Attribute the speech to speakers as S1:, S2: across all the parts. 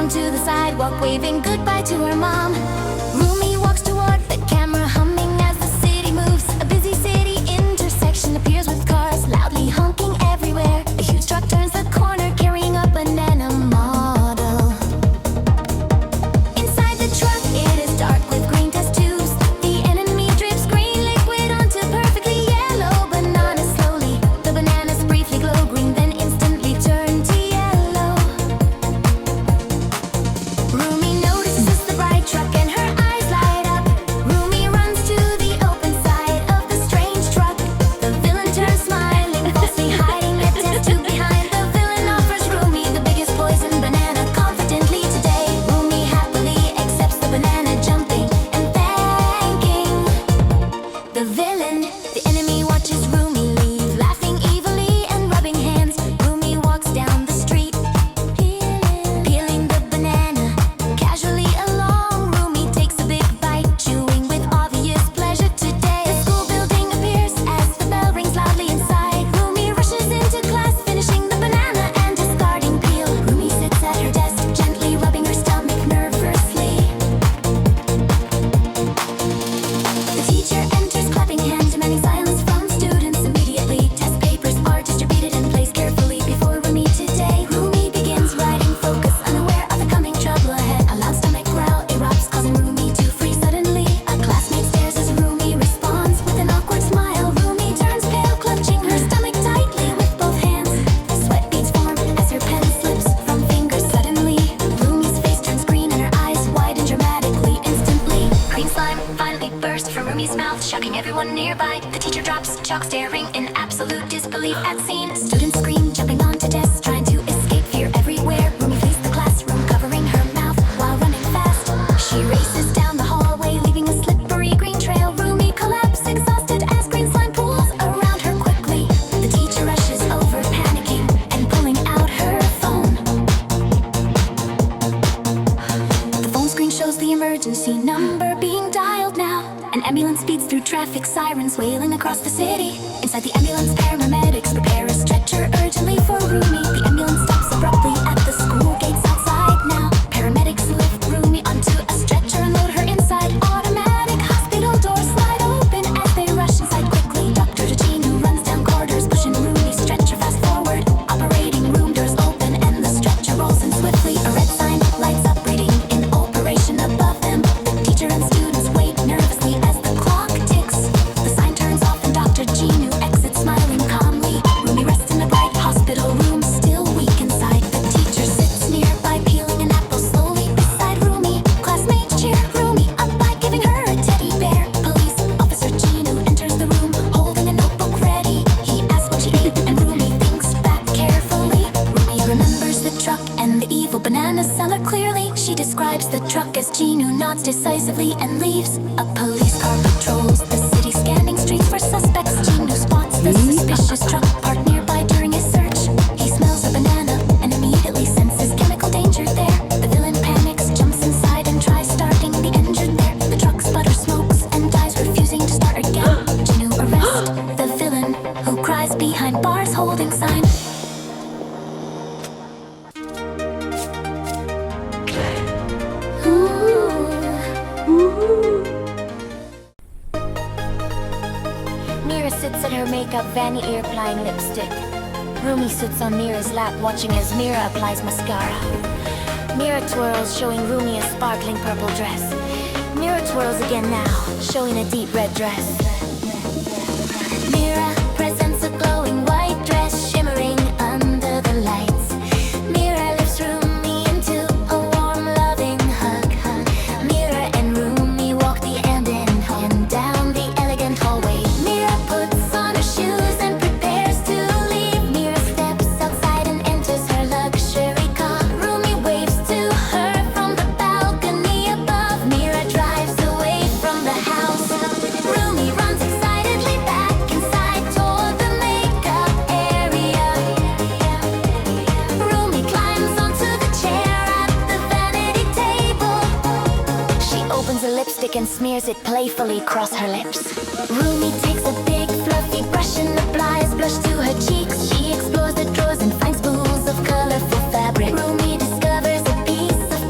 S1: onto the sidewalk, waving goodbye to her mom. Rumi walks toward the camera, humming as the city moves. A busy city intersection appears with cars loudly honking everywhere. A huge truck turns the corner, carrying a banana model. Inside the truck, it is dark with green test tubes. The enemy drips green liquid onto perfectly yellow bananas. Slowly, the bananas briefly glow green, then instantly turn to yellow. Rumi notices the bright truck and her eyes light up. Rumi runs to the open side of the strange truck. The villain turns smiling, falsely hiding a test tube behind. The villain offers Rumi the biggest poison banana confidently today. Rumi happily accepts the banana, jumping and thanking the villain. The enemy watches Rumi leave, laughing evilly and rubbing hands. Rumi walks down the street, peeling the banana casually along. Rumi takes a big bite, chewing with obvious pleasure today. The school building appears as the bell rings loudly inside. Rumi rushes into class, finishing the banana and discarding peel. Rumi sits at her desk, gently rubbing her stomach nervously. The teacher enters, clapping hands, demanding silence from students immediately. Test papers are distributed and placed carefully before Rumi today. Rumi begins writing, focus, unaware of the coming trouble ahead. A loud stomach growl erupts, causing Rumi to freeze suddenly. A classmate stares as Rumi responds with an awkward smile. Rumi turns pale, clutching her stomach tightly with both hands. Sweat beads form as her pen slips from fingers suddenly. Rumi's face turns green and her eyes widen dramatically instantly. Green slime finally bursts from Rumi's mouth, shocking everyone nearby. The teacher drops chalk, staring in absolute disbelief at scene. Students scream, jumping onto desks, trying to escape fear everywhere. Rumi flees the classroom, covering her mouth while running fast. She races down the hallway, leaving a slippery green trail. Rumi collapses, exhausted as green slime pools around her quickly. The teacher rushes over, panicking and pulling out her phone. The phone screen shows the emergency number being dialed now. An ambulance speeds through traffic, sirens wailing across the city. Inside the ambulance, paramedics prepare a stretcher urgently for Rumi. The ambulance stops abruptly at the school gates outside now. Paramedics lift Rumi onto a stretcher and load her inside. Automatic hospital doors slide open as they rush inside quickly. Dr. Gino runs down corridors, pushing Rumi's stretcher fast forward. Operating room doors open and the stretcher rolls in swiftly. A red sign lights up, reading in operation above them. The teacher and students wait nervously as the clock ticks. The sign turns off and Dr. Gino exits, smiling calmly. Rumi rests in a bright hospital room, still weak inside. The teacher sits nearby, peeling an apple slowly beside Rumi. Classmates cheer Rumi up by giving her a teddy bear. Police officer Gino enters the room, holding a notebook ready. He asks what she ate and Rumi thinks back carefully. Rumi remembers the truck and the evil banana seller clearly. She describes the truck as Gino nods decisively and leaves. A police car patrols the city, scanning streets for suspects. Gino spots the suspicious truck parked nearby during his search. He smells a banana and immediately senses chemical danger there. The villain panics, jumps inside and tries starting the engine there. The truck sputters, smokes and dies, refusing to start again. Gino arrests the villain, who cries behind bars holding sign. Mira sits at her makeup vanny, ear applying lipstick. Rumi sits on Mira's lap, watching as Mira applies mascara. Mira twirls, showing Rumi a sparkling purple dress. Mira twirls again now, showing a deep red dress. Mira presents a glowing white dress, shimmering under the lights. Mira lifts Rumi into a warm, loving hug. Mira and Rumi walk the hand in hand down the elegant hallway. Mira puts on her shoes and prepares to leave. Mira steps outside and enters her luxury car. Rumi waves to her from the balcony above. Mira drives away from the house. Rumi runs excitedly back inside toward the makeup area. Rumi climbs onto the chair at the vanity table. She opens a lipstick and smears it playfully across her lips. Rumi takes a big fluffy brush and applies blush to her cheeks. She explores the drawers and finds spools of colorful fabric. Rumi discovers a piece of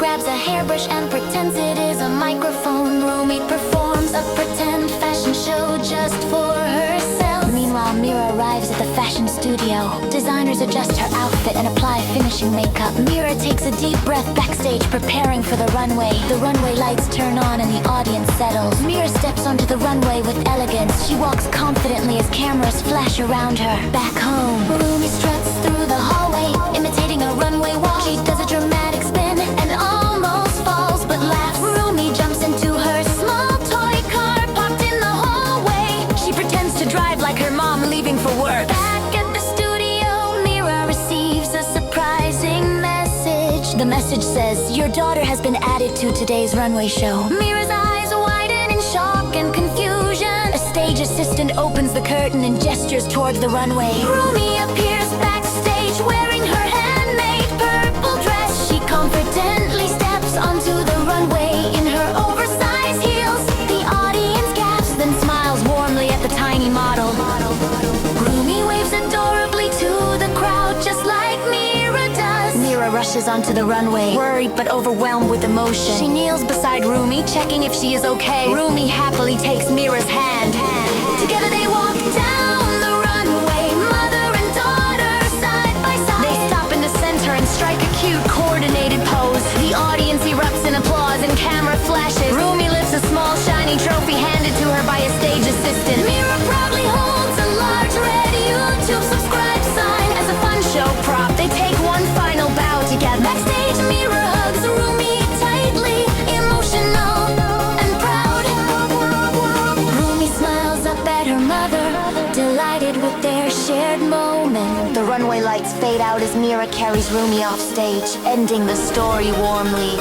S1: grabs a hairbrush and pretends it is a microphone. Rumi performs a pretend fashion show just for herself. Meanwhile, Mira arrives at the fashion studio. Designers adjust her outfit and apply finishing makeup. Mira takes a deep breath backstage, preparing for the runway. The runway lights turn on and the audience settles. Mira steps onto the runway with elegance. She walks confidently as cameras flash around her. Back home, Rumi struts through the hallway, imitating a runway walk. She does a dramatic spin and almost falls, but laughs. Rumi jumps into her small toy car parked in the hallway. She pretends to drive like her mom leaving for work. Back at the studio, Mira receives a surprising message. The message says, "Your daughter has been added to today's runway show." Mira's eyes widen in shock and confusion. A stage assistant opens the curtain and gestures towards the runway. Rumi appears backstage wearing her handmade purple dress. She confidently steps onto the runway in her oversized heels. The audience gasps, then smiles warmly at the tiny model. Rumi waves adorably to the crowd, just like Mira does. Mira rushes onto the runway, worried but overwhelmed with emotion. She kneels beside Rumi, checking if she is okay. Rumi happily takes Mira's hand. Together they walk down the runway, mother and daughter side by side. They stop in the center and strike a cute coordinated pose. The audience erupts in applause and camera flashes. Rumi lifts a small shiny trophy handed to her by a stage assistant. Mira proudly holds a large red YouTube subscribe sign as a fun show prop. They take one final bow together. Backstage, Mira hugs Rumi tightly, emotional and proud. Rumi smiles up at her mother, delighted with their shared moment. The runway lights fade out as Mira carries Rumi off stage, ending the story warmly.